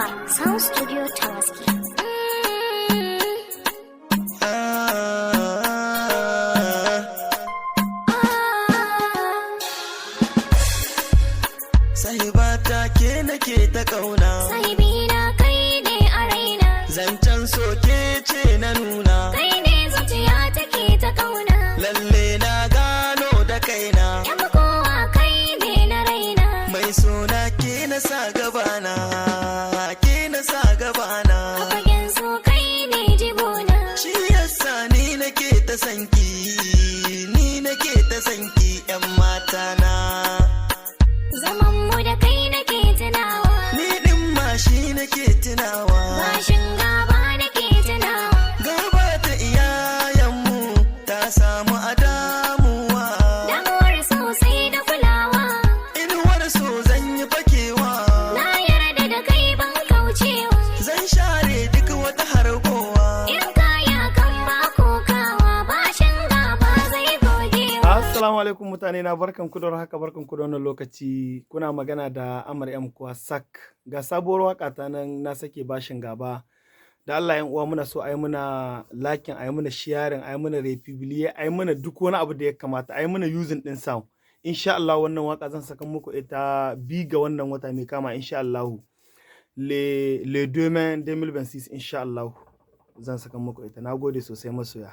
KOWA Sound Studio TAMASKE. Sahibata ke nake ta kauna, Sahibina kai ne a raina, zancen soke ce na nuna, kai ne zuciya take ta kauna. lalle na gano da kaina, Yan kowa kai ne na raina, mai suna ke na sa gabana, ke na sa gabana, a fagen so kai ne jigona. shi yasa ni nake ta sanki, ni nake ta sanki yan mata na, Zaman mu da kai nake tunawa, ni din ma shi nake tunawa, bashin gaba nake tunawa. gaba ta iyayenmu ta samu a damuwa, Damuwar sosai da kulawa, inuwar so zan yi fakewa, na yarda da kai ban kaucewa. zan share duk wata harkowa. In kaya kan ba kokawa, bashin gaba zai gogewa. Assalamu alaikum mutane na barkan ku da haka barkan ku da wannan lokaci kuna magana da AMAR kuwa SAK ga sabuwar waka ta nan na sake bashin gaba da Allah yan uwa muna so ayi muna lakin ayi muna sharing ayi muna republiye ayi muna duk wani abu da ya kamata ayi muna using din sound insha Allah wannan waka zan saka muku ita bi ga wannan wata mai kama insha Allah le 2 mai 2026 insha Allah zan saka muku ita nagode sosai masoya.